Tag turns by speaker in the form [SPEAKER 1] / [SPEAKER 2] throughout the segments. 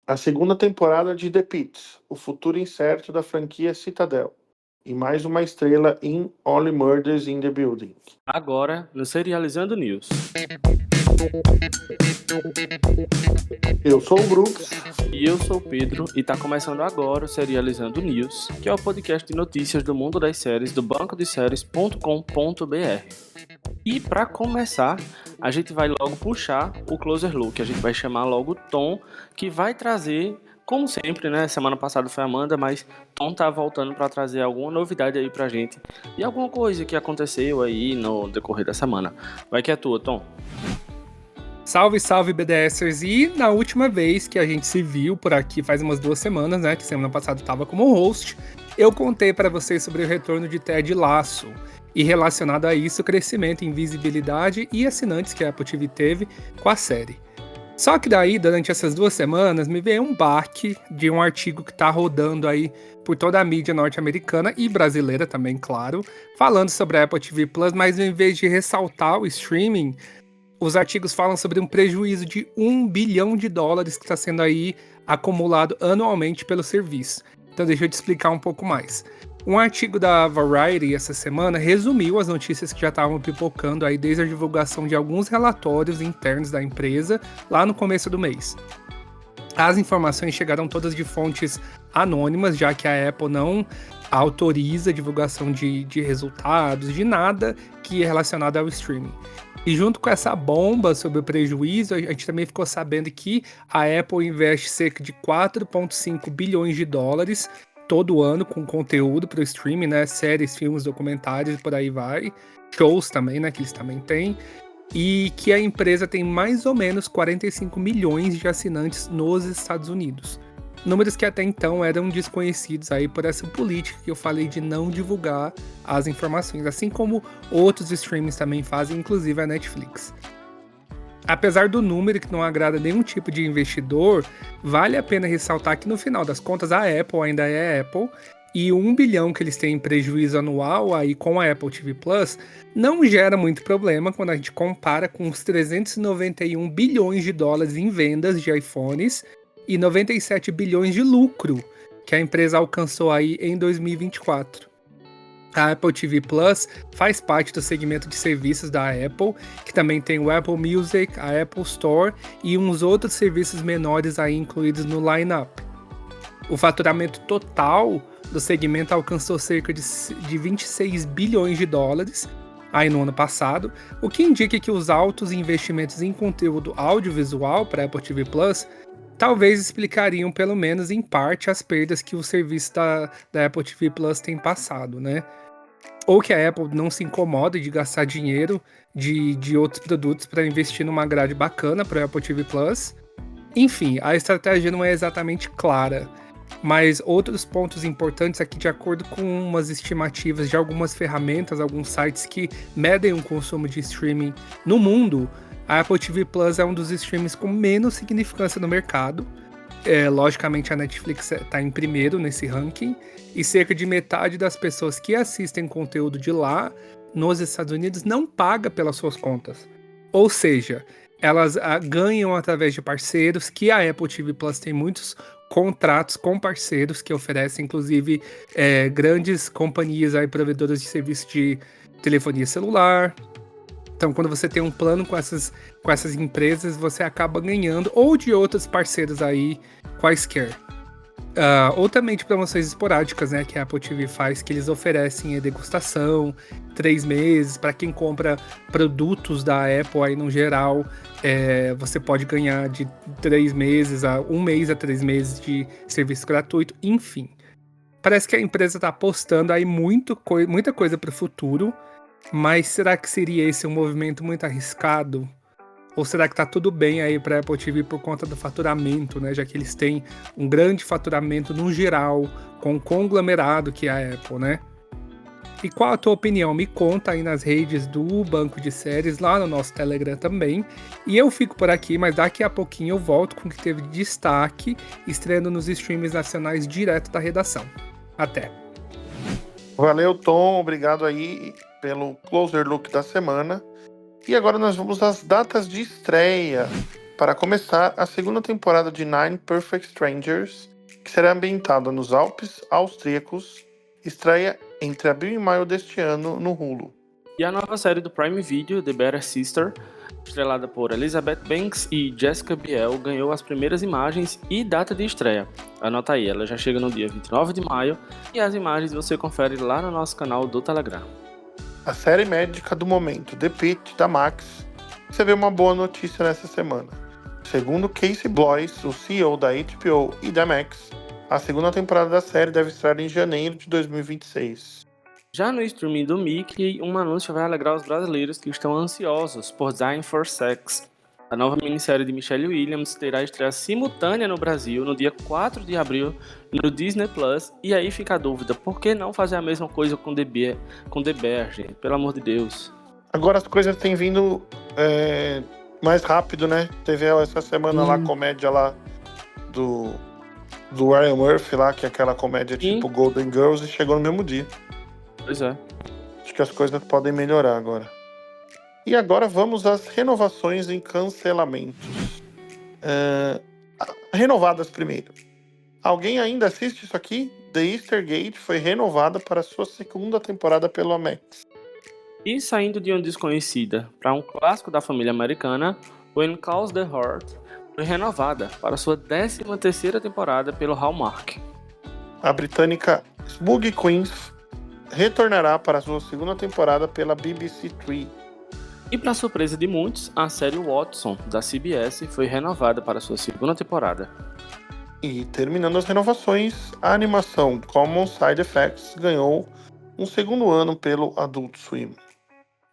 [SPEAKER 1] a segunda temporada de The Pitt, o futuro incerto da franquia Citadel, e mais uma estrela em Only Murders in the Building.
[SPEAKER 2] Agora, no Serializando News.
[SPEAKER 1] Eu sou o Brooks.
[SPEAKER 2] E eu sou o Pedro, e tá começando agora o Serializando News, que é o podcast de notícias do mundo das séries do bancodeséries.com.br. E para começar, a gente vai logo puxar o Closer Look, a gente vai chamar logo o Tom, que vai trazer, como sempre, né? Semana passada foi a Amanda, mas Tom tá voltando para trazer alguma novidade aí pra gente e alguma coisa que aconteceu aí no decorrer da semana. Vai que é tua, Tom.
[SPEAKER 3] Salve, salve, BDSers! E na última vez que a gente se viu por aqui, faz umas 2 semanas, né, que semana passada eu tava como host, eu contei para vocês sobre o retorno de Ted Lasso. E relacionado a isso, o crescimento em visibilidade e assinantes que a Apple TV teve com a série. Só que daí, durante essas 2 semanas, me veio um baque de um artigo que tá rodando aí por toda a mídia norte-americana e brasileira também, claro, falando sobre a Apple TV Plus, mas em vez de ressaltar o streaming, os artigos falam sobre um prejuízo de $1 bilhão que está sendo aí acumulado anualmente pelo serviço. Então deixa eu te explicar um pouco mais. Um artigo da Variety essa semana resumiu as notícias que já estavam pipocando aí desde a divulgação de alguns relatórios internos da empresa lá no começo do mês. As informações chegaram todas de fontes anônimas, já que a Apple não autoriza a divulgação de resultados, de nada que é relacionado ao streaming. E junto com essa bomba sobre o prejuízo, a gente também ficou sabendo que a Apple investe cerca de $4,5 bilhões todo ano com conteúdo para o streaming, né? Séries, filmes, documentários e por aí vai. Shows também, né? Que eles também têm. E que a empresa tem mais ou menos 45 milhões de assinantes nos Estados Unidos. Números que até então eram desconhecidos aí por essa política que eu falei de não divulgar as informações, assim como outros streamings também fazem, inclusive a Netflix. Apesar do número que não agrada nenhum tipo de investidor, vale a pena ressaltar que no final das contas a Apple ainda é Apple, e o $1 bilhão que eles têm em prejuízo anual aí com a Apple TV Plus não gera muito problema quando a gente compara com os $391 bilhões em vendas de iPhones e 97 bilhões de lucro que a empresa alcançou aí em 2024. A Apple TV Plus faz parte do segmento de serviços da Apple, que também tem o Apple Music, a Apple Store e uns outros serviços menores aí incluídos no line-up. O faturamento total do segmento alcançou cerca de $26 bilhões aí no ano passado, o que indica que os altos investimentos em conteúdo audiovisual para a Apple TV Plus talvez explicariam, pelo menos em parte, as perdas que o serviço da Apple TV Plus tem passado, né? Ou que a Apple não se incomoda de gastar dinheiro de outros produtos para investir numa grade bacana para a Apple TV Plus. Enfim, a estratégia não é exatamente clara, mas outros pontos importantes aqui, de acordo com umas estimativas de algumas ferramentas, alguns sites que medem o consumo de streaming no mundo, a Apple TV Plus é um dos streamings com menos significância no mercado. Logicamente a Netflix está em primeiro nesse ranking, e cerca de metade das pessoas que assistem conteúdo de lá, nos Estados Unidos, não paga pelas suas contas. Ou seja, elas ganham através de parceiros, que a Apple TV Plus tem muitos contratos com parceiros que oferecem, inclusive, grandes companhias aí, provedoras de serviço de telefonia celular. Então, quando você tem um plano com essas empresas, você acaba ganhando, ou de outros parceiros aí, quaisquer. Ou também de promoções esporádicas, né, que a Apple TV faz, que eles oferecem degustação, 3 meses, para quem compra produtos da Apple aí no geral, você pode ganhar de 3 meses a 1 mês a 3 meses de serviço gratuito, enfim. Parece que a empresa está apostando aí muita coisa para o futuro, mas será que seria esse um movimento muito arriscado? Ou será que tá tudo bem aí para a Apple TV por conta do faturamento, né? Já que eles têm um grande faturamento no geral, com o conglomerado que é a Apple, né? E qual a tua opinião? Me conta aí nas redes do Banco de Séries, lá no nosso Telegram também. E eu fico por aqui, mas daqui a pouquinho eu volto com o que teve de destaque, estreando nos streams nacionais direto da redação. Até!
[SPEAKER 1] Valeu, Tom. Obrigado aí pelo Closer Look da semana. E agora nós vamos às datas de estreia. para começar a segunda temporada de Nine Perfect Strangers, que será ambientada nos Alpes austríacos, estreia entre abril e maio deste ano no Hulu.
[SPEAKER 2] E a nova série do Prime Video, The Better Sister, estrelada por Elizabeth Banks e Jessica Biel, ganhou as primeiras imagens e data de estreia. Anota aí, ela já chega no dia 29 de maio e as imagens você confere lá no nosso canal do Telegram.
[SPEAKER 1] A série médica do momento, The Pitt, da Max, recebeu uma boa notícia nessa semana. Segundo Casey Bloys, o CEO da HBO e da Max, a segunda temporada da série deve estrear em janeiro de 2026.
[SPEAKER 2] Já no streaming do Mickey, um anúncio vai alegrar os brasileiros que estão ansiosos por Dying for Sex. A nova minissérie de Michelle Williams terá estreia simultânea no Brasil no dia 4 de abril no Disney Plus. E aí fica a dúvida, por que não fazer a mesma coisa com The Bear, gente? Pelo amor de Deus.
[SPEAKER 1] Agora as coisas têm vindo mais rápido, né? Teve essa semana lá a comédia lá do Ryan Murphy lá, que é aquela comédia tipo Golden Girls, e chegou no mesmo dia.
[SPEAKER 2] Pois é.
[SPEAKER 1] Acho que as coisas podem melhorar agora. E agora vamos às renovações em cancelamentos. Renovadas primeiro. Alguém ainda assiste isso aqui? The Easter Gate foi renovada para sua segunda temporada pela Max.
[SPEAKER 2] E saindo de uma desconhecida para um clássico da família americana, When Calls the Heart foi renovada para sua 13ª temporada pelo Hallmark.
[SPEAKER 1] A britânica Smug Queens retornará para sua segunda temporada pela BBC Three.
[SPEAKER 2] E para surpresa de muitos, a série Watson, da CBS, foi renovada para sua segunda temporada.
[SPEAKER 1] E terminando as renovações, a animação Common Side Effects ganhou um segundo ano pelo Adult Swim.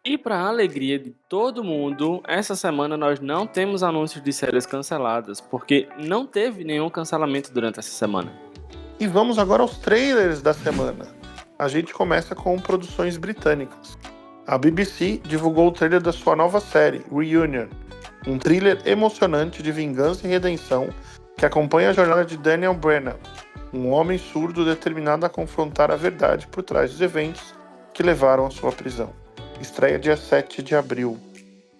[SPEAKER 2] E para a alegria de todo mundo, essa semana nós não temos anúncios de séries canceladas, porque não teve nenhum cancelamento durante essa semana.
[SPEAKER 1] E vamos agora aos trailers da semana. A gente começa com produções britânicas. A BBC divulgou o trailer da sua nova série, Reunion, um thriller emocionante de vingança e redenção que acompanha a jornada de Daniel Brennan, um homem surdo determinado a confrontar a verdade por trás dos eventos que levaram à sua prisão. Estreia dia 7 de abril.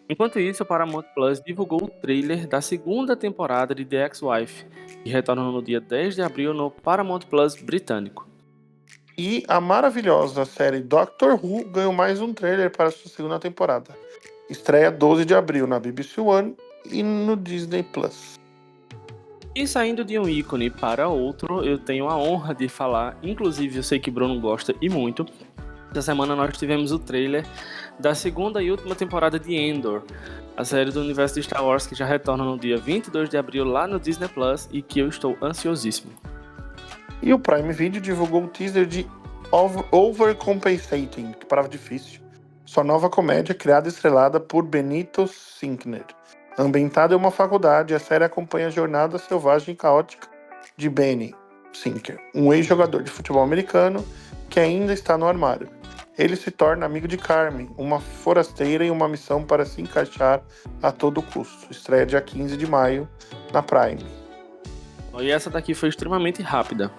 [SPEAKER 2] Enquanto isso, a Paramount Plus divulgou o trailer da segunda temporada de The Ex-Wife, que retorna no dia 10 de abril no Paramount Plus britânico.
[SPEAKER 1] E a maravilhosa série Doctor Who ganhou mais um trailer para sua segunda temporada. Estreia 12 de abril na BBC One e no Disney Plus.
[SPEAKER 2] E saindo de um ícone para outro, eu tenho a honra de falar, inclusive eu sei que Bruno gosta e muito. Essa semana nós tivemos o trailer da segunda e última temporada de Andor, a série do universo de Star Wars que já retorna no dia 22 de abril lá no Disney Plus e que eu estou ansiosíssimo.
[SPEAKER 1] E o Prime Video divulgou o teaser de Overcompensating, que parava difícil, sua nova comédia criada e estrelada por Benito Sinkner. Ambientada em uma faculdade, a série acompanha a jornada selvagem e caótica de Benny Sinkner, um ex-jogador de futebol americano que ainda está no armário. Ele se torna amigo de Carmen, uma forasteira em uma missão para se encaixar a todo custo. Estreia dia 15 de maio na Prime.
[SPEAKER 2] E essa daqui foi extremamente rápida.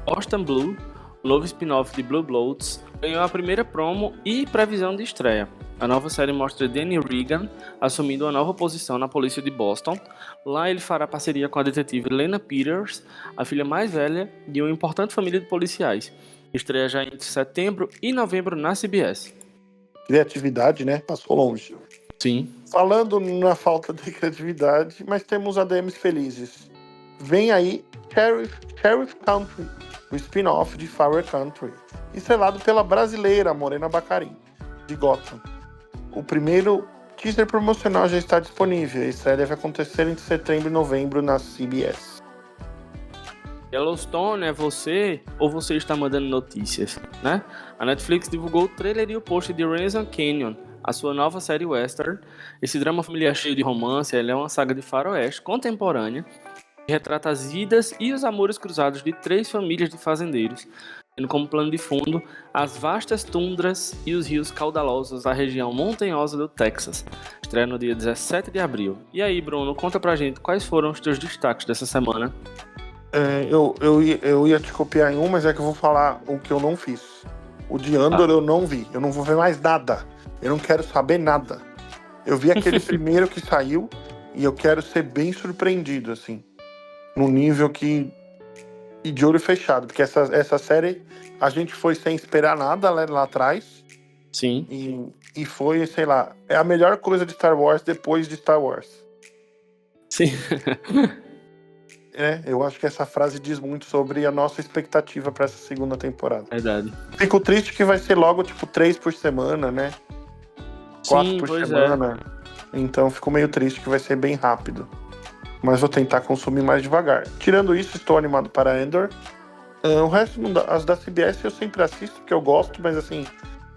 [SPEAKER 2] Boston Blue, o novo spin-off de Blue Bloods, ganhou a primeira promo e previsão de estreia. A nova série mostra Danny Regan assumindo uma nova posição na polícia de Boston. Lá ele fará parceria com a detetive Lena Peters, a filha mais velha de uma importante família de policiais. Estreia já entre setembro e novembro na CBS.
[SPEAKER 1] Criatividade, né? Passou longe.
[SPEAKER 2] Sim.
[SPEAKER 1] Falando na falta de criatividade, mas temos ADMs felizes. Vem aí Sheriff Country, o spin-off de Flower Country, estrelado pela brasileira Morena Baccarin, de Gotham. O primeiro teaser promocional já está disponível. A estreia deve acontecer entre setembro e novembro na CBS.
[SPEAKER 2] Yellowstone é você ou você está mandando notícias, né? A Netflix divulgou o trailer e o post de Renaissance Canyon, a sua nova série western. Esse drama familiar cheio de romance, ele é uma saga de faroeste contemporânea que retrata as vidas e os amores cruzados de 3 famílias de fazendeiros, tendo como plano de fundo as vastas tundras e os rios caudalosos da região montanhosa do Texas. Estreia no dia 17 de abril. E aí, Bruno, conta pra gente quais foram os teus destaques dessa semana.
[SPEAKER 1] Eu ia te copiar em um, mas é que eu vou falar o que eu não fiz. O de Andor eu não vi. Eu não vou ver mais nada. Eu não quero saber nada. Eu vi aquele primeiro que saiu, E eu quero ser bem surpreendido, assim. Num nível que... E de olho fechado. Porque essa série, a gente foi sem esperar nada lá atrás.
[SPEAKER 2] Sim.
[SPEAKER 1] E foi, sei lá, é a melhor coisa de Star Wars depois de Star Wars.
[SPEAKER 2] Sim.
[SPEAKER 1] Eu acho que essa frase diz muito sobre a nossa expectativa para essa segunda temporada.
[SPEAKER 2] Verdade.
[SPEAKER 1] Fico triste que vai ser logo, tipo, 3 por semana, né? 4 por semana. Então fico meio triste que vai ser bem rápido. Mas vou tentar consumir mais devagar. Tirando isso, estou animado para Andor. O resto, as da CBS eu sempre assisto, porque eu gosto, mas assim,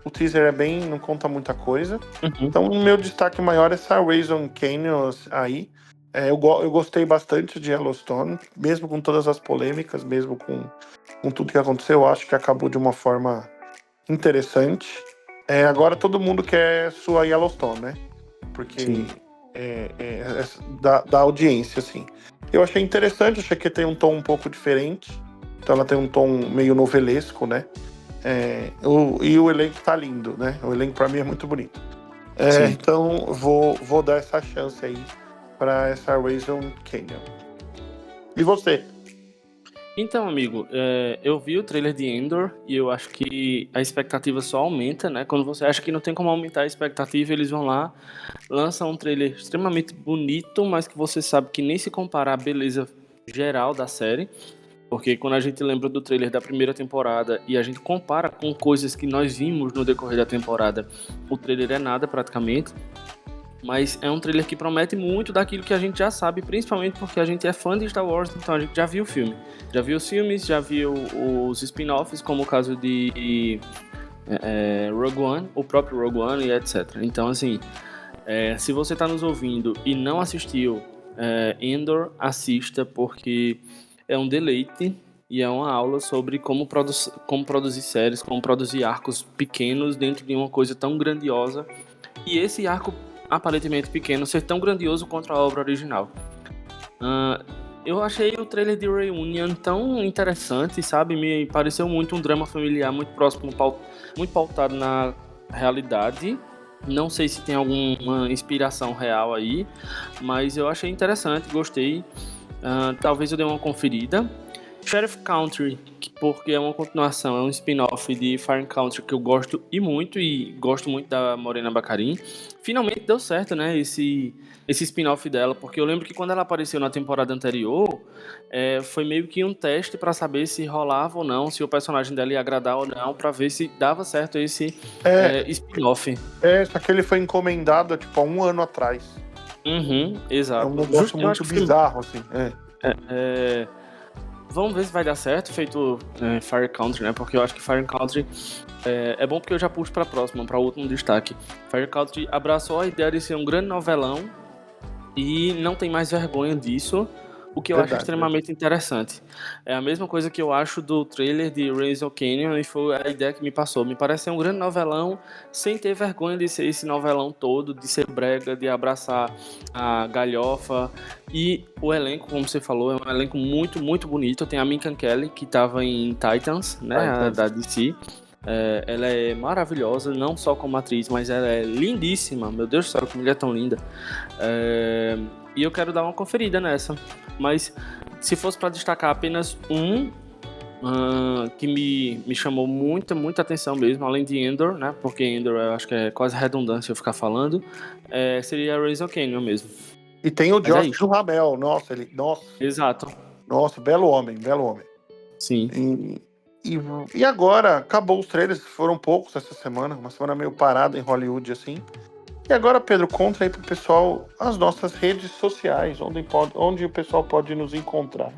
[SPEAKER 1] o teaser não conta muita coisa.
[SPEAKER 2] Uhum.
[SPEAKER 1] Então o meu destaque maior é essa Raising Canyon aí. Eu gostei bastante de Yellowstone, mesmo com todas as polêmicas, mesmo com tudo que aconteceu, eu acho que acabou de uma forma interessante. Agora todo mundo quer sua Yellowstone, né? Porque da audiência, assim. Eu achei interessante, achei que tem um tom um pouco diferente. Então ela tem um tom meio novelesco, né? E o elenco tá lindo, né? O elenco pra mim é muito bonito. Então vou dar essa chance aí para essa Raising Canyon. E você?
[SPEAKER 2] Então, amigo, eu vi o trailer de Andor e eu acho que a expectativa só aumenta, né? Quando você acha que não tem como aumentar a expectativa, eles vão lá, lançam um trailer extremamente bonito, mas que você sabe que nem se compara à beleza geral da série. Porque quando a gente lembra do trailer da primeira temporada e a gente compara com coisas que nós vimos no decorrer da temporada, o trailer é nada praticamente. Mas é um trailer que promete muito daquilo que a gente já sabe, principalmente porque a gente é fã de Star Wars, então a gente já viu o filme. Já viu os filmes, já viu os spin-offs, como o caso de Rogue One, o próprio Rogue One e etc. Então, assim, se você está nos ouvindo e não assistiu Andor, assista, porque é um deleite e é uma aula sobre como produzir séries, como produzir arcos pequenos dentro de uma coisa tão grandiosa. E esse arco aparentemente pequeno ser tão grandioso quanto a obra original. Eu achei o trailer de Reunion tão interessante, sabe? Me pareceu muito um drama familiar muito próximo, muito pautado na realidade. Não sei se tem alguma inspiração real aí, mas eu achei interessante, gostei. Talvez eu dê uma conferida. Sheriff Country, porque é uma continuação, é um spin-off de Fire Country que eu gosto e gosto muito da Morena Baccarin. Finalmente deu certo, né, esse spin-off dela, porque eu lembro que quando ela apareceu na temporada anterior, foi meio que um teste pra saber se rolava ou não, se o personagem dela ia agradar ou não, pra ver se dava certo esse spin-off.
[SPEAKER 1] Só que ele foi encomendado, tipo, há 1 ano atrás.
[SPEAKER 2] Exato.
[SPEAKER 1] É um negócio muito bizarro, assim.
[SPEAKER 2] Vamos ver se vai dar certo, feito Fire Country, né? Porque eu acho que Fire Country é bom porque eu já puxo pra próxima, pra último destaque. Fire Country abraçou a ideia de ser um grande novelão e não tem mais vergonha disso, o que eu acho extremamente interessante. É a mesma coisa que eu acho do trailer de Raising Canyon e foi a ideia que me passou. Me parece ser um grande novelão sem ter vergonha de ser esse novelão todo, de ser brega, de abraçar a galhofa. E o elenco, como você falou, é um elenco muito, muito bonito. Tem a Minka Kelly, que estava em Titans, né, da DC. Ela é maravilhosa, não só como atriz, mas ela é lindíssima. Meu Deus do céu, que mulher tão linda. E eu quero dar uma conferida nessa. Mas se fosse para destacar apenas que me chamou muita, muita atenção mesmo, além de Andor, né? Porque Andor eu acho que é quase redundância eu ficar falando, seria Raising Canyon mesmo.
[SPEAKER 1] E tem o Josh Duhamel, nossa.
[SPEAKER 2] Exato.
[SPEAKER 1] Nossa, belo homem.
[SPEAKER 2] Sim.
[SPEAKER 1] E agora, acabou os trailers, foram poucos essa semana, uma semana meio parada em Hollywood, assim. E agora, Pedro, conta aí pro pessoal as nossas redes sociais, onde o pessoal pode nos encontrar.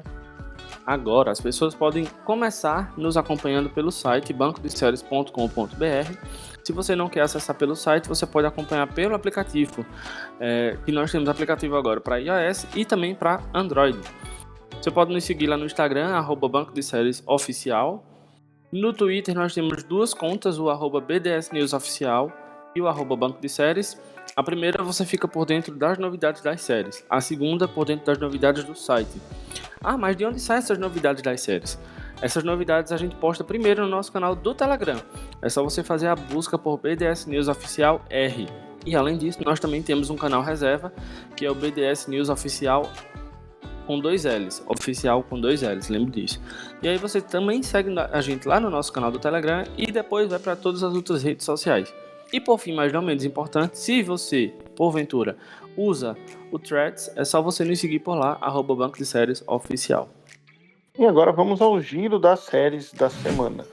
[SPEAKER 2] Agora, as pessoas podem começar nos acompanhando pelo site bancodeséries.com.br. Se você não quer acessar pelo site, você pode acompanhar pelo aplicativo, que nós temos aplicativo agora para iOS e também para Android. Você pode nos seguir lá no Instagram, @bancodeseriesoficial. No Twitter nós temos 2 contas, o @BDSNewsOficial e o @Banco de Séries. A primeira você fica por dentro das novidades das séries, a segunda por dentro das novidades do site. Mas de onde saem essas novidades das séries? Essas novidades a gente posta primeiro no nosso canal do Telegram. É só você fazer a busca por BDS News Oficial R. E além disso, nós também temos um canal reserva, que é o BDS News Oficial com 2 L's, oficial com 2 L's, lembre disso. E aí você também segue a gente lá no nosso canal do Telegram e depois vai para todas as outras redes sociais. E por fim, mas não menos importante, se você, porventura, usa o Threads, é só você nos seguir por lá, @Banco de Séries Oficial.
[SPEAKER 1] E agora vamos ao giro das séries da semana.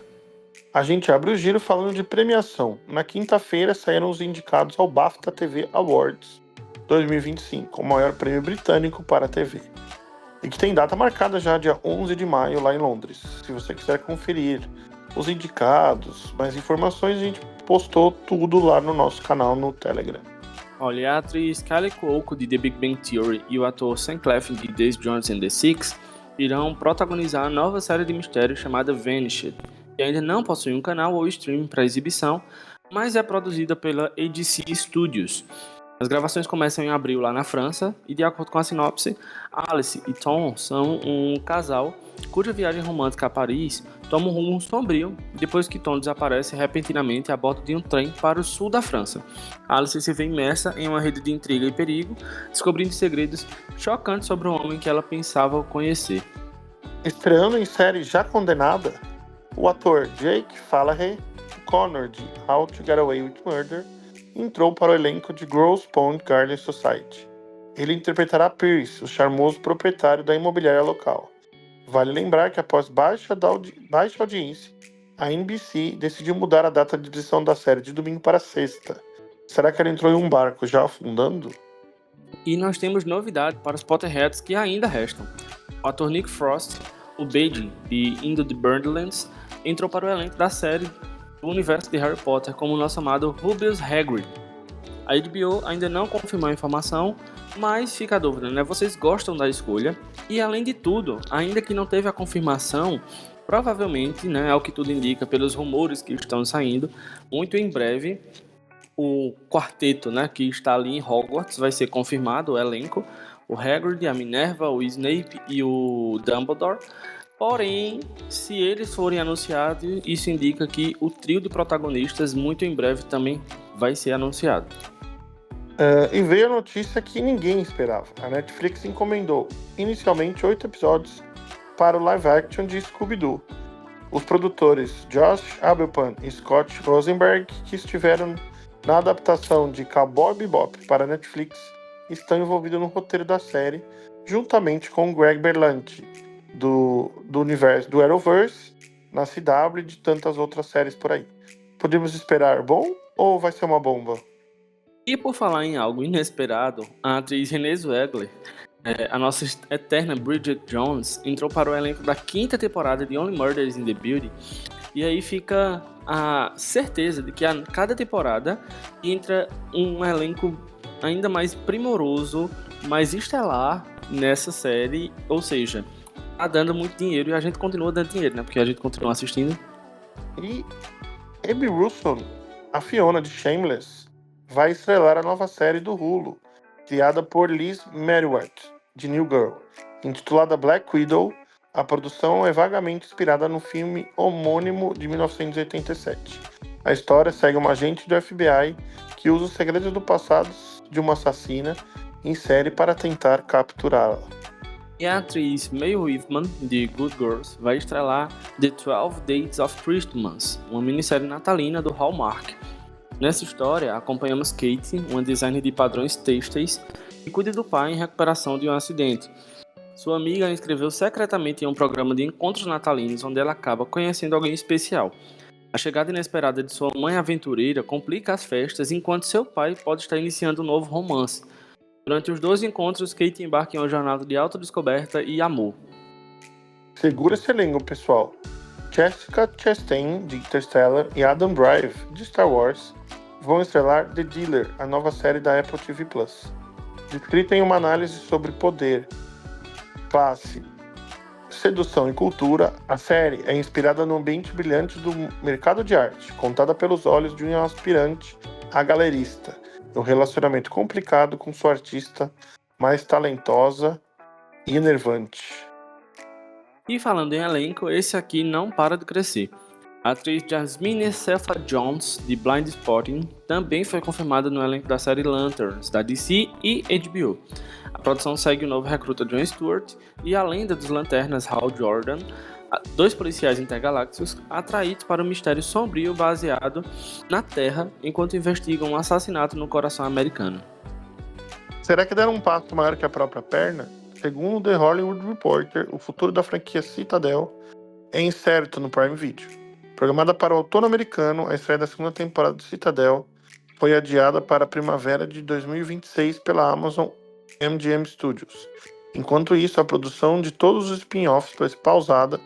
[SPEAKER 1] A gente abre o giro falando de premiação. Na quinta-feira saíram os indicados ao BAFTA TV Awards 2025, o maior prêmio britânico para a TV. E que tem data marcada já, dia 11 de maio, lá em Londres. Se você quiser conferir os indicados, mais informações, a gente postou tudo lá no nosso canal no Telegram.
[SPEAKER 2] Olha, a atriz Kylie Cuoco de The Big Bang Theory e o ator Sam Claflin de Days Jones and the Six irão protagonizar a nova série de mistério chamada Vanished, que ainda não possui um canal ou streaming para exibição, mas é produzida pela ADC Studios. As gravações começam em abril lá na França e, de acordo com a sinopse, Alice e Tom são um casal cuja viagem romântica a Paris toma um rumo sombrio depois que Tom desaparece repentinamente a bordo de um trem para o sul da França. Alice se vê imersa em uma rede de intriga e perigo, descobrindo segredos chocantes sobre um homem que ela pensava conhecer.
[SPEAKER 1] Estreando em série já condenada, o ator Jake Falahay, Connor de How to Get Away with Murder, entrou para o elenco de Grosse Pointe Garden Society. Ele interpretará Pierce, o charmoso proprietário da imobiliária local. Vale lembrar que após baixa audiência, a NBC decidiu mudar a data de exibição da série de domingo para sexta. Será que ela entrou em um barco já afundando?
[SPEAKER 2] E nós temos novidade para os Potterheads que ainda restam. O ator Nick Frost, o Baden de Into the Borderlands, entrou para o elenco da série do universo de Harry Potter como o nosso amado Rubeus Hagrid. A HBO ainda não confirmou a informação, mas fica a dúvida, né? Vocês gostam da escolha? E além de tudo, ainda que não teve a confirmação, provavelmente, né, ao que tudo indica pelos rumores que estão saindo, muito em breve o quarteto, né, que está ali em Hogwarts vai ser confirmado, o elenco, o Hagrid, a Minerva, o Snape e o Dumbledore. Porém, se eles forem anunciados, isso indica que o trio de protagonistas muito em breve também vai ser anunciado.
[SPEAKER 1] E veio a notícia que ninguém esperava. A Netflix encomendou inicialmente 8 episódios para o live action de Scooby-Doo. Os produtores Josh Abelpan e Scott Rosenberg, que estiveram na adaptação de Cowboy Bebop para a Netflix, estão envolvidos no roteiro da série, juntamente com Greg Berlanti, do universo do Arrowverse, na CW e de tantas outras séries por aí. Podemos esperar bom ou vai ser uma bomba?
[SPEAKER 2] E por falar em algo inesperado, a atriz Renée Zellweger, a nossa eterna Bridget Jones, entrou para o elenco da 5ª temporada de Only Murders in the Building. E aí fica a certeza de que a cada temporada entra um elenco ainda mais primoroso, mais estelar nessa série, ou seja, tá dando muito dinheiro e a gente continua dando dinheiro, né? Porque a gente continua assistindo.
[SPEAKER 1] E Abby Russell, a Fiona de Shameless, vai estrelar a nova série do Hulu, criada por Liz Meriwether, de New Girl. Intitulada Black Widow, a produção é vagamente inspirada no filme homônimo de 1987. A história segue uma agente do FBI que usa os segredos do passado de uma assassina em série para tentar capturá-la.
[SPEAKER 2] E a atriz Mae Whitman, de Good Girls, vai estrelar The 12 Days of Christmas, uma minissérie natalina do Hallmark. Nessa história, acompanhamos Kate, uma designer de padrões têxteis, que cuida do pai em recuperação de um acidente. Sua amiga a inscreveu secretamente em um programa de encontros natalinos, onde ela acaba conhecendo alguém especial. A chegada inesperada de sua mãe aventureira complica as festas, enquanto seu pai pode estar iniciando um novo romance. Durante os 12 encontros, Kate embarca em uma jornada de autodescoberta e amor.
[SPEAKER 1] Segura esse elenco, pessoal. Jessica Chastain, de Interstellar, e Adam Drive, de Star Wars, vão estrelar The Dealer, a nova série da Apple TV+. Descrita em uma análise sobre poder, classe, sedução e cultura, a série é inspirada no ambiente brilhante do mercado de arte, contada pelos olhos de um aspirante a galerista, um relacionamento complicado com sua artista mais talentosa e enervante.
[SPEAKER 2] E falando em elenco, esse aqui não para de crescer. A atriz Jasmine Cepha-Jones, de Blind Spotting, também foi confirmada no elenco da série Lanterns, da DC e HBO. A produção segue o novo recruta Jon Stewart e a lenda dos Lanternas Hal Jordan, dois policiais intergalácticos atraídos para um mistério sombrio baseado na Terra enquanto investigam um assassinato no coração americano.
[SPEAKER 1] Será que deram um passo maior que a própria perna? Segundo The Hollywood Reporter, o futuro da franquia Citadel é incerto no Prime Video. Programada para o outono americano, a estreia da segunda temporada de Citadel foi adiada para a primavera de 2026 pela Amazon MGM Studios. Enquanto isso, a produção de todos os spin-offs foi pausada,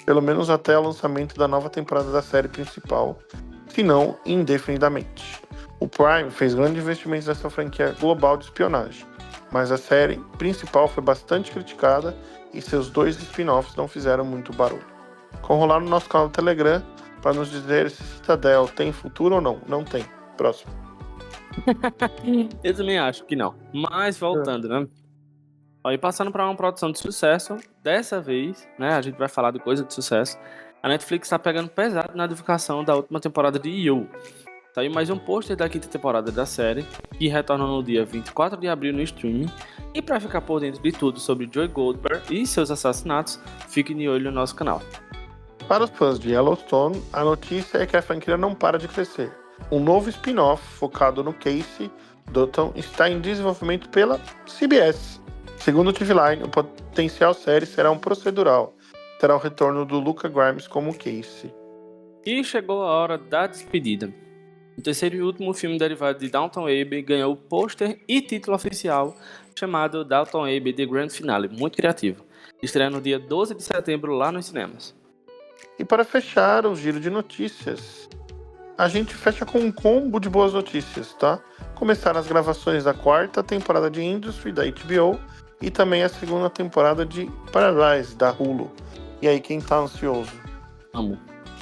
[SPEAKER 1] pelo menos até o lançamento da nova temporada da série principal, se não indefinidamente. O Prime fez grandes investimentos nessa franquia global de espionagem, mas a série principal foi bastante criticada e seus 2 spin-offs não fizeram muito barulho. Rolar no nosso canal do Telegram para nos dizer se Citadel tem futuro ou não. Não tem. Próximo.
[SPEAKER 2] Eu também acho que não. Mas voltando, né? E passando para uma produção de sucesso, dessa vez, né, a gente vai falar de coisa de sucesso. A Netflix está pegando pesado na divulgação da última temporada de You. Saiu mais um pôster da quinta temporada da série, que retorna no dia 24 de abril no streaming. E para ficar por dentro de tudo sobre Joey Goldberg e seus assassinatos, fique de olho no nosso canal.
[SPEAKER 1] Para os fãs de Yellowstone, a notícia é que a franquia não para de crescer. Um novo spin-off focado no Casey Dutton está em desenvolvimento pela CBS. Segundo o TV Line, o potencial série será um procedural. Terá o retorno do Luca Grimes como Casey.
[SPEAKER 2] E chegou a hora da despedida. O terceiro e último filme derivado de Downton Abbey ganhou o pôster e título oficial chamado Downton Abbey The Grand Finale, muito criativo. Estreia no dia 12 de setembro lá nos cinemas.
[SPEAKER 1] E para fechar o giro de notícias, a gente fecha com um combo de boas notícias, tá? Começaram as gravações da 4ª temporada de Industry da HBO e também a 2ª temporada de Paradise da Hulu. E aí, quem tá ansioso?
[SPEAKER 2] Amo.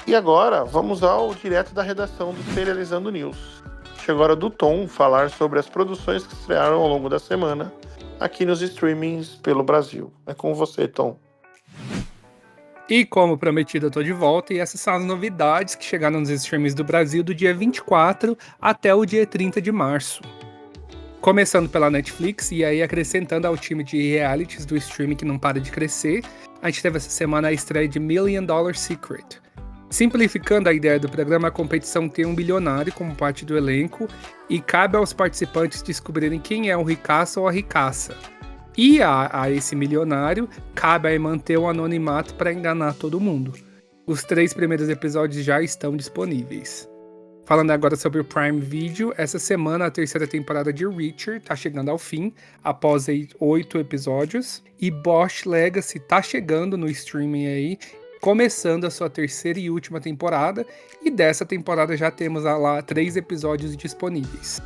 [SPEAKER 1] E agora, vamos ao direto da redação do Serializando News. Chegou a hora do Tom falar sobre as produções que estrearam ao longo da semana aqui nos streamings pelo Brasil. É com você, Tom.
[SPEAKER 3] E como prometido, eu tô de volta e essas são as novidades que chegaram nos streams do Brasil do dia 24 até o dia 30 de março. Começando pela Netflix e aí acrescentando ao time de realities do streaming que não para de crescer, a gente teve essa semana a estreia de $1 Million Secret. Simplificando a ideia do programa, a competição tem um bilionário como parte do elenco e cabe aos participantes descobrirem quem é o ricaço ou a ricaça. E a esse milionário, cabe a manter o anonimato para enganar todo mundo. Os 3 primeiros episódios já estão disponíveis. Falando agora sobre o Prime Video, essa semana a 3ª temporada de Reacher está chegando ao fim, após 8 episódios. E Bosch Legacy está chegando no streaming aí, começando a sua 3ª e última temporada. E dessa temporada já temos lá 3 episódios disponíveis.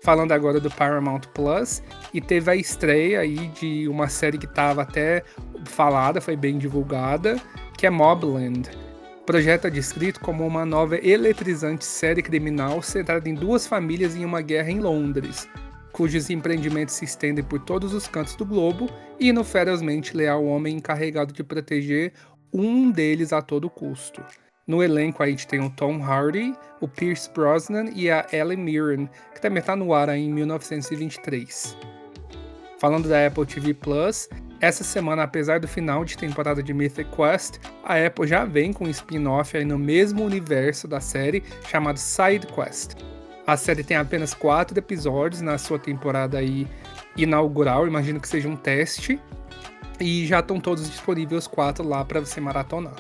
[SPEAKER 3] Falando agora do Paramount Plus, e teve a estreia aí de uma série que estava até falada, foi bem divulgada, que é Mobland. O projeto é descrito como uma nova eletrizante série criminal centrada em 2 famílias em uma guerra em Londres, cujos empreendimentos se estendem por todos os cantos do globo e no ferozmente leal homem encarregado de proteger um deles a todo custo. No elenco a gente tem o Tom Hardy, o Pierce Brosnan e a Helen Mirren, que também está no ar aí em 1923. Falando da Apple TV Plus, essa semana, apesar do final de temporada de Mythic Quest, a Apple já vem com um spin-off aí no mesmo universo da série, chamado Side Quest. A série tem apenas 4 episódios na sua temporada aí inaugural, imagino que seja um teste, e já estão todos disponíveis os 4 lá para você maratonar.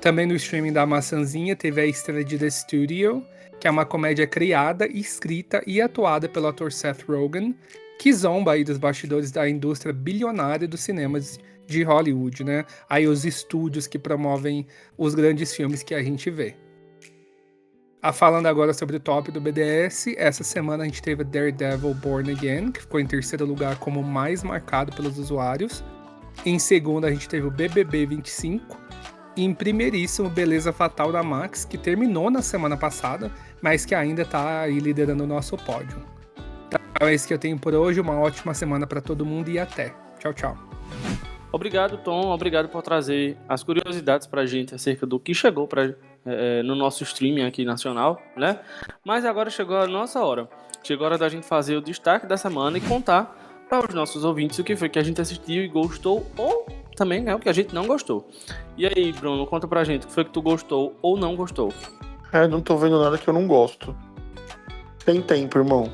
[SPEAKER 3] Também no streaming da Maçãzinha teve a estreia de The Studio, que é uma comédia criada, escrita e atuada pelo ator Seth Rogen, que zomba aí dos bastidores da indústria bilionária dos cinemas de Hollywood, né? Aí os estúdios que promovem os grandes filmes que a gente vê. Falando agora sobre o top do BDS, essa semana a gente teve Daredevil Born Again, que ficou em 3º lugar como o mais marcado pelos usuários. Em segundo a gente teve o BBB 25. E em primeiríssimo, Beleza Fatal da Max, que terminou na semana passada, mas que ainda está aí liderando o nosso pódio. Então é isso que eu tenho por hoje, uma ótima semana para todo mundo e até. Tchau, tchau.
[SPEAKER 2] Obrigado, Tom. Obrigado por trazer as curiosidades pra gente acerca do que chegou no nosso streaming aqui nacional, né? Mas agora chegou a nossa hora. Chegou a hora da gente fazer o destaque da semana e contar para os nossos ouvintes o que foi que a gente assistiu e gostou ou também, né, o que a gente não gostou. E aí, Bruno, conta pra gente o que foi que tu gostou ou não gostou.
[SPEAKER 1] Não tô vendo nada que eu não gosto. Sem tempo, irmão.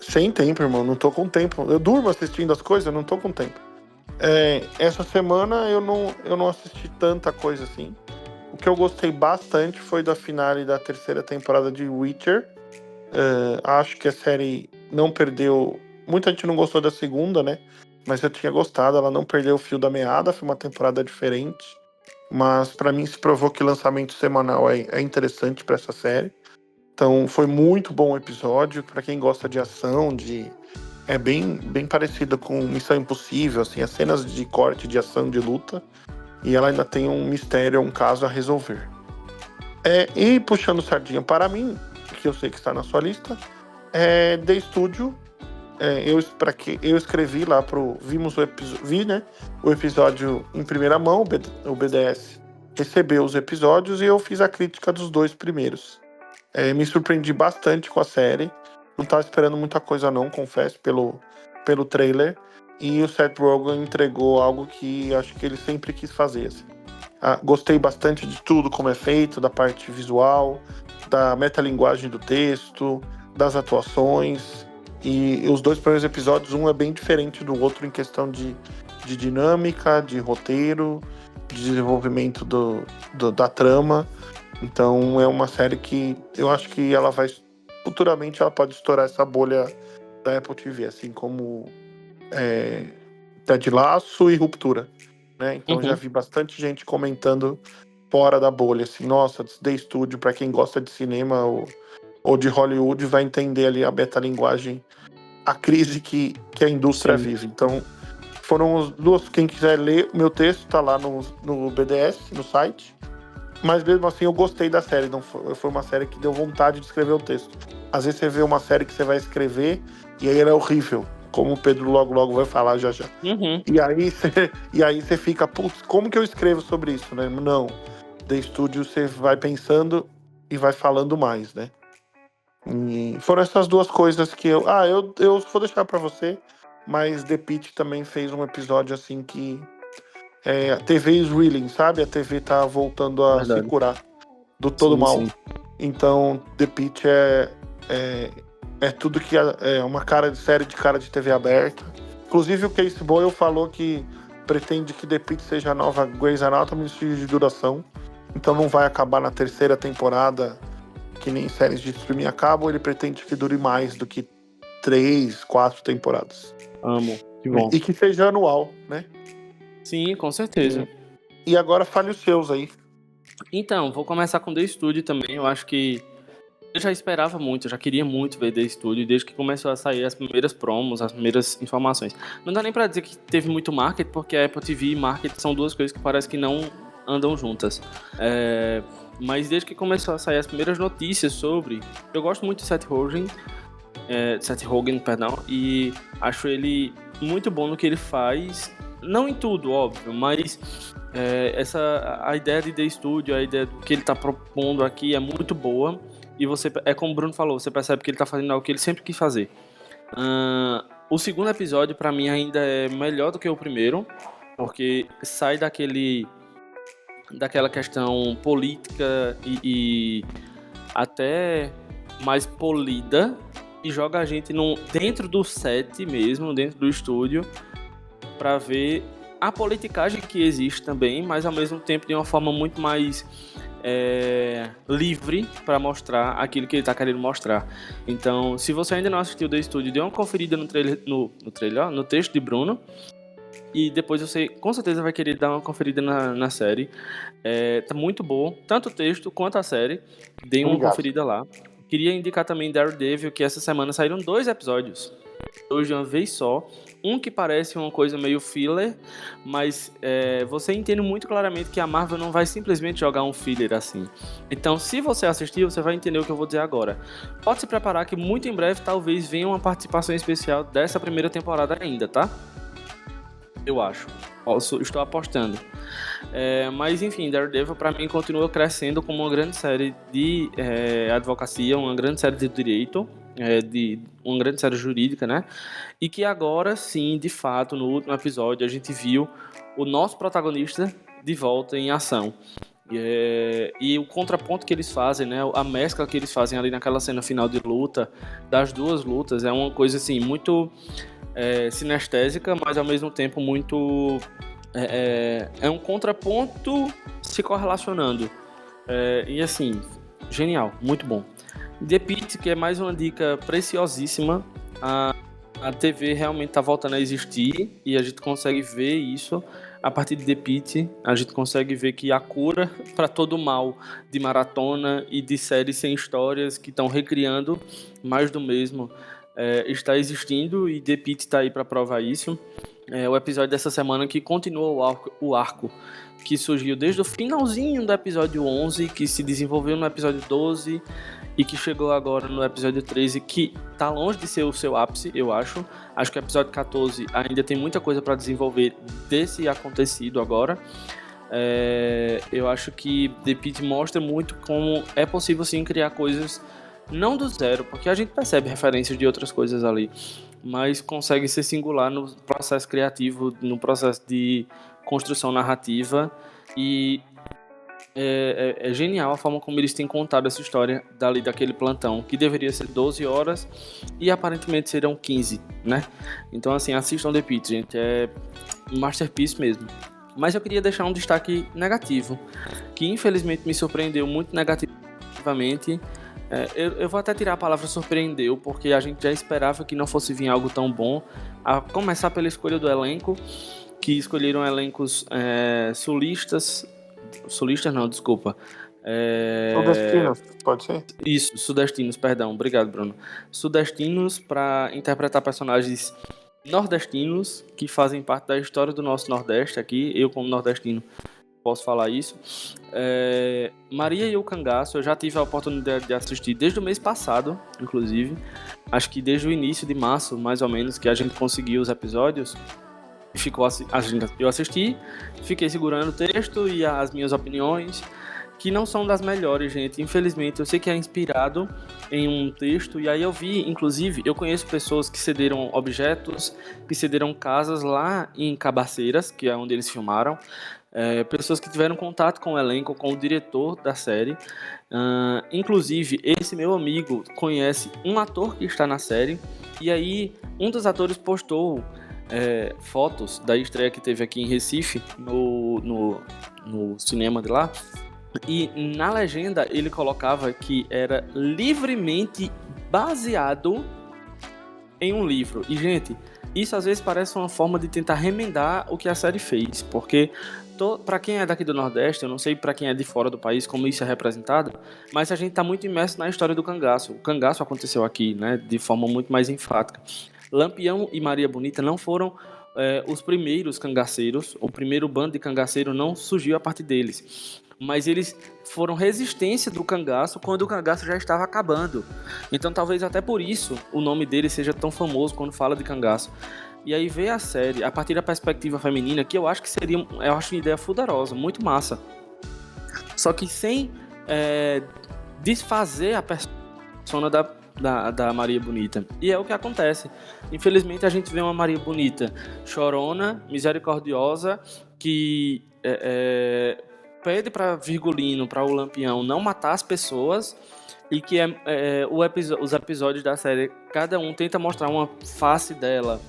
[SPEAKER 1] Sem tempo, irmão. Não tô com tempo. Eu durmo assistindo as coisas, eu não tô com tempo. Essa semana eu não assisti tanta coisa assim. O que eu gostei bastante foi da finale da terceira temporada de Witcher. Acho que a série não perdeu... Muita gente não gostou da segunda, né? Mas eu tinha gostado. Ela não perdeu o fio da meada. Foi uma temporada diferente. Mas pra mim se provou que lançamento semanal é interessante pra essa série. Então foi muito bom o episódio. Pra quem gosta de ação, é bem parecida com Missão Impossível, assim, as cenas de corte, de ação, de luta. E ela ainda tem um mistério, um caso a resolver. E puxando sardinha para mim, que eu sei que está na sua lista, The Studio. Eu escrevi lá vi, né, o episódio em primeira mão, o BDS recebeu os episódios e eu fiz a crítica dos 2 primeiros. Me surpreendi bastante com a série. Não estava esperando muita coisa não, confesso, pelo trailer. E o Seth Rogen entregou algo que acho que ele sempre quis fazer. Assim. Gostei bastante de tudo como é feito, da parte visual, da metalinguagem do texto, das atuações. E os 2 primeiros episódios, um é bem diferente do outro em questão de dinâmica, de roteiro, de desenvolvimento da trama. Então é uma série que eu acho que ela vai... Futuramente ela pode estourar essa bolha da Apple TV, assim como Ted Lasso e Ruptura, né? Então já vi bastante gente comentando fora da bolha, assim, nossa, The Studio, pra quem gosta de cinema ou de Hollywood, vai entender ali a metalinguagem, a crise que a indústria vive. Então foram os 2, quem quiser ler, o meu texto tá lá no BDS, no site. Mas mesmo assim eu gostei da série, não foi uma série que deu vontade de escrever o texto. Às vezes você vê uma série que você vai escrever e aí ela é horrível, como o Pedro logo vai falar já.
[SPEAKER 2] Uhum.
[SPEAKER 1] E aí você fica, putz, como que eu escrevo sobre isso, né? Não, The Studio você vai pensando e vai falando mais, né? E foram essas 2 coisas que eu vou deixar pra você, mas The Pitt também fez um episódio assim que a TV is reeling, sabe? A TV tá voltando a se curar do todo mal.
[SPEAKER 2] Sim.
[SPEAKER 1] Então, The Pitt é tudo que é uma série de cara de TV aberta. Inclusive, o Casey Boyle falou que pretende que The Pitt seja a nova Grey's Anatomy de duração. Então, não vai acabar na terceira temporada, que nem séries de streaming acabam. Ele pretende que dure mais do que 3, 4 temporadas.
[SPEAKER 2] Amo, que bom.
[SPEAKER 1] E que seja anual, né?
[SPEAKER 2] Sim, com certeza.
[SPEAKER 1] E agora fale os seus aí.
[SPEAKER 2] Então, vou começar com The Studio também. Eu acho que eu já esperava muito, eu já queria muito ver The Studio desde que começou a sair as primeiras promos, as primeiras informações. Não dá nem pra dizer que teve muito marketing, porque a Apple TV e marketing são 2 coisas que parece que não andam juntas. Mas desde que começou a sair as primeiras notícias sobre... Eu gosto muito de Seth Rogen, e acho ele muito bom no que ele faz. Não em tudo, óbvio, mas a ideia de The Studio, a ideia do que ele tá propondo aqui é muito boa. E como o Bruno falou, você percebe que ele tá fazendo algo que ele sempre quis fazer. O segundo episódio, pra mim, ainda é melhor do que o primeiro, porque sai daquela questão política e até mais polida, e joga a gente dentro do set mesmo, dentro do estúdio, pra ver a politicagem que existe também, mas ao mesmo tempo de uma forma muito mais livre para mostrar aquilo que ele tá querendo mostrar. Então, se você ainda não assistiu The Studio, dê uma conferida no trailer, no texto de Bruno, e depois você com certeza vai querer dar uma conferida na série. Tá muito bom, tanto o texto quanto a série. Dê uma conferida lá. Queria indicar também Daredevil, que essa semana saíram 2 episódios, 2 de uma vez só. Um que parece uma coisa meio filler, mas você entende muito claramente que a Marvel não vai simplesmente jogar um filler assim. Então, se você assistir, você vai entender o que eu vou dizer agora. Pode se preparar que muito em breve talvez venha uma participação especial dessa primeira temporada ainda, tá? eu acho. Estou apostando. Mas enfim, Daredevil pra mim continua crescendo como uma grande série de advocacia, uma grande série de direito, de uma grande série jurídica, né? E que agora sim, de fato, no último episódio a gente viu o nosso protagonista de volta em ação. E o contraponto que eles fazem, né, a mescla que eles fazem ali naquela cena final de luta, das duas lutas, é uma coisa assim muito sinestésica, mas ao mesmo tempo muito é um contraponto se correlacionando. E assim, genial, muito bom. The Pitt, que é mais uma dica preciosíssima. A TV realmente está voltando a existir e a gente consegue ver isso. A partir de The Pitt, a gente consegue ver que a cura para todo o mal de maratona e de séries sem histórias que estão recriando mais do mesmo está existindo, e The Pitt está aí para provar isso. O episódio dessa semana que continua o arco que surgiu desde o finalzinho do episódio 11, que se desenvolveu no episódio 12 e que chegou agora no episódio 13, que tá longe de ser o seu ápice, eu acho. Acho que o episódio 14 ainda tem muita coisa para desenvolver desse acontecido agora. Eu acho que The Pitt mostra muito como é possível sim criar coisas não do zero, porque a gente percebe referências de outras coisas ali, mas consegue ser singular no processo criativo, no processo de construção narrativa, e é genial a forma como eles têm contado essa história daquele plantão, que deveria ser 12 horas e aparentemente serão 15, né? Então assim, assistam The Pitt, gente, é um masterpiece mesmo. Mas eu queria deixar um destaque negativo, que infelizmente me surpreendeu muito negativamente. Eu vou até tirar a palavra surpreendeu, porque a gente já esperava que não fosse vir algo tão bom, a começar pela escolha do elenco, que escolheram elencos sulistas não, desculpa.
[SPEAKER 1] Sudestinos, pode ser?
[SPEAKER 2] Isso, sudestinos, perdão, obrigado, Bruno. Sudestinos para interpretar personagens nordestinos que fazem parte da história do nosso Nordeste aqui. Eu, como nordestino, posso falar isso. Maria e o Cangaço, eu já tive a oportunidade de assistir desde o mês passado, inclusive. Acho que desde o início de março, mais ou menos, que a gente conseguiu os episódios. Eu assisti, fiquei segurando o texto e as minhas opiniões, que não são das melhores, gente. Infelizmente, eu sei que é inspirado em um texto, e aí eu vi, inclusive, eu conheço pessoas que cederam objetos, que cederam casas lá em Cabaceiras, que é onde eles filmaram. Pessoas que tiveram contato com o elenco, com o diretor da série. Inclusive, esse meu amigo conhece um ator que está na série, e aí um dos atores postou fotos da estreia que teve aqui em Recife, no cinema de lá, e na legenda ele colocava que era livremente baseado em um livro. E, gente, isso às vezes parece uma forma de tentar remendar o que a série fez, porque para quem é daqui do Nordeste, eu não sei para quem é de fora do país como isso é representado, mas a gente está muito imerso na história do cangaço. O cangaço aconteceu aqui, né, de forma muito mais enfática. Lampião e Maria Bonita não foram os primeiros cangaceiros, o primeiro bando de cangaceiro não surgiu a partir deles, mas eles foram resistência do cangaço quando o cangaço já estava acabando. Então talvez até por isso o nome dele seja tão famoso quando fala de cangaço. E aí ver a série a partir da perspectiva feminina, que eu acho que seria uma ideia fuderosa, muito massa. Só que sem desfazer a persona da Maria Bonita. E é o que acontece. Infelizmente a gente vê uma Maria Bonita chorona, misericordiosa, que pede para Virgulino, para o Lampião, não matar as pessoas, e que os episódios da série, cada um tenta mostrar uma face dela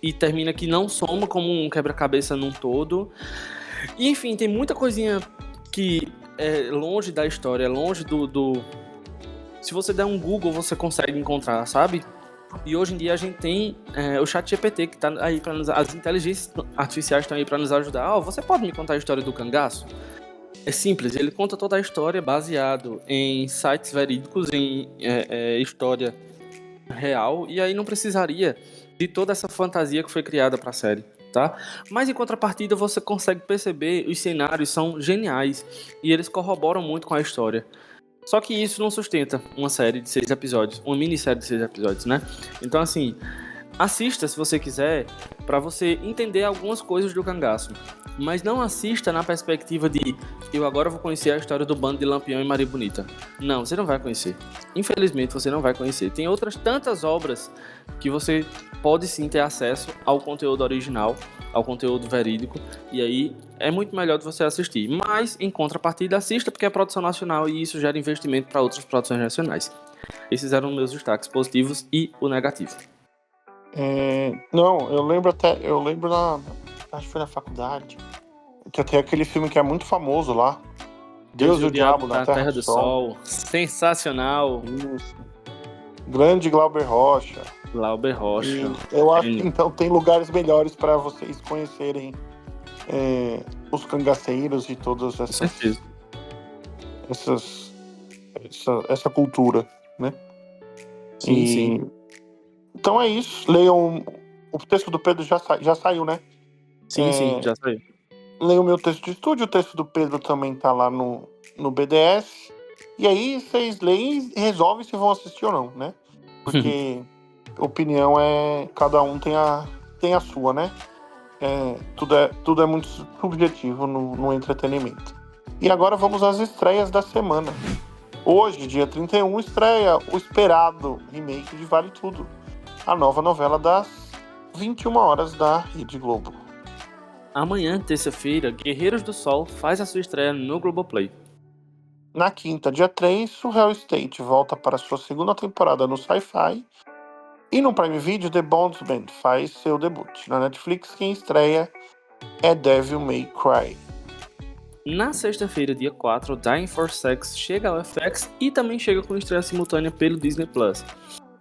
[SPEAKER 2] e termina que não soma como um quebra-cabeça num todo. E, enfim, tem muita coisinha que é longe da história, é longe do... Se você der um Google, você consegue encontrar, sabe? E hoje em dia a gente tem o ChatGPT, que tá aí para nos... As inteligências artificiais estão aí para nos ajudar. Você pode me contar a história do cangaço? É simples, ele conta toda a história baseado em sites verídicos, em história real, e aí não precisaria de toda essa fantasia que foi criada para a série, tá? Mas em contrapartida você consegue perceber, os cenários são geniais e eles corroboram muito com a história. Só que isso não sustenta uma série de 6 episódios, uma minissérie de 6 episódios, né? Então, assim, Assista, se você quiser, para você entender algumas coisas do cangaço. Mas não assista na perspectiva de eu agora vou conhecer a história do bando de Lampião e Maria Bonita. Não, você não vai conhecer. Infelizmente, você não vai conhecer. Tem outras tantas obras que você pode sim ter acesso ao conteúdo original, ao conteúdo verídico, e aí é muito melhor de você assistir. Mas, em contrapartida, assista porque é produção nacional e isso gera investimento para outras produções nacionais. Esses eram meus destaques positivos e o negativo.
[SPEAKER 1] Não, eu lembro acho que foi na faculdade, que tem aquele filme que é muito famoso lá, Deus e o Diabo na Terra do Sol.
[SPEAKER 2] Sensacional.
[SPEAKER 1] Isso. Grande Glauber Rocha. E eu acho que então tem lugares melhores para vocês conhecerem os cangaceiros e todas essa cultura, né?
[SPEAKER 2] Sim.
[SPEAKER 1] Então é isso. Leiam. O texto do Pedro já saiu, né?
[SPEAKER 2] Sim, já saiu.
[SPEAKER 1] Leiam o meu texto de estúdio. O texto do Pedro também tá lá no BDS. E aí vocês leem e resolvem se vão assistir ou não, né? Porque opinião cada um tem a sua, né? Tudo é muito subjetivo no entretenimento. E agora vamos às estreias da semana. Hoje, dia 31, estreia o esperado remake de Vale Tudo, a nova novela das 21 horas da Rede Globo.
[SPEAKER 2] Amanhã, terça-feira, Guerreiros do Sol faz a sua estreia no Globoplay.
[SPEAKER 1] Na quinta, dia 3, Surreal Estate volta para sua segunda temporada no Sci-Fi. E no Prime Video, The Bondsman faz seu debut. Na Netflix, quem estreia é Devil May Cry.
[SPEAKER 2] Na sexta-feira, dia 4, Dying for Sex chega ao FX e também chega com estreia simultânea pelo Disney+.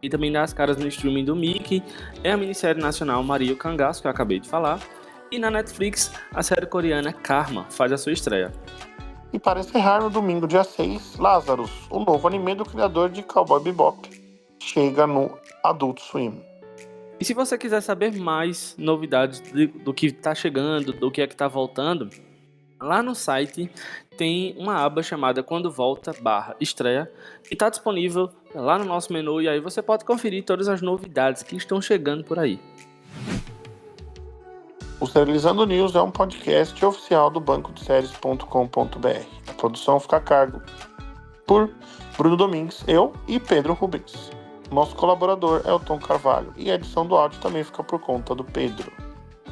[SPEAKER 2] E também dá as caras no streaming do Mickey, é a minissérie nacional Maria o Cangaço, que eu acabei de falar. E na Netflix, a série coreana Karma faz a sua estreia.
[SPEAKER 1] E para encerrar, no domingo, dia 6, Lazarus, o novo anime do criador de Cowboy Bebop, chega no Adult Swim.
[SPEAKER 2] E se você quiser saber mais novidades do que está chegando, do que é que está voltando, lá no site tem uma aba chamada Quando Volta /estreia, que está disponível lá no nosso menu, e aí você pode conferir todas as novidades que estão chegando por aí.
[SPEAKER 1] O Serializando News é um podcast oficial do bancodeséries.com.br. A produção fica a cargo por Bruno Domingues, eu e Pedro Rubens. Nosso colaborador é o Tom Carvalho e a edição do áudio também fica por conta do Pedro.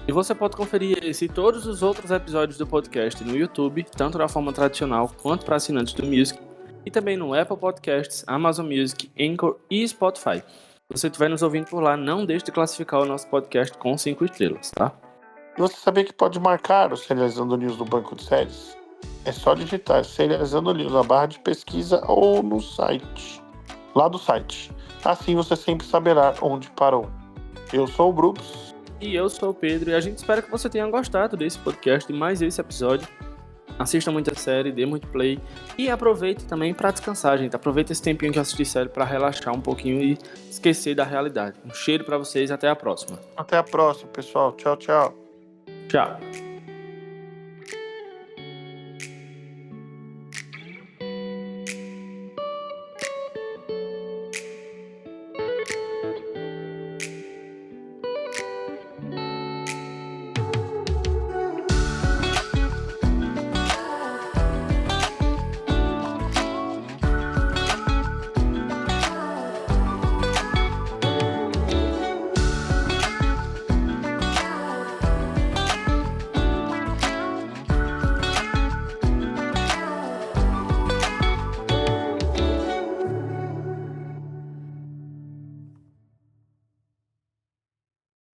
[SPEAKER 2] E você pode conferir esse e todos os outros episódios do podcast no YouTube, tanto da forma tradicional quanto para assinantes do Music, e também no Apple Podcasts, Amazon Music, Anchor e Spotify. Se você estiver nos ouvindo por lá, não deixe de classificar o nosso podcast com 5 estrelas, tá?
[SPEAKER 1] E você sabia que pode marcar o Serializando News do Banco de Séries? É só digitar Serializando News na barra de pesquisa ou no site. Lá do site. Assim você sempre saberá onde parou. Eu sou o Brooks.
[SPEAKER 2] E eu sou o Pedro, e a gente espera que você tenha gostado desse podcast e mais esse episódio. Assista muita série, dê muito play e aproveite também para descansar, gente. Aproveita esse tempinho que eu assisti série para relaxar um pouquinho e esquecer da realidade. Um cheiro para vocês, até a próxima.
[SPEAKER 1] Até a próxima, pessoal. Tchau, tchau.
[SPEAKER 2] Tchau.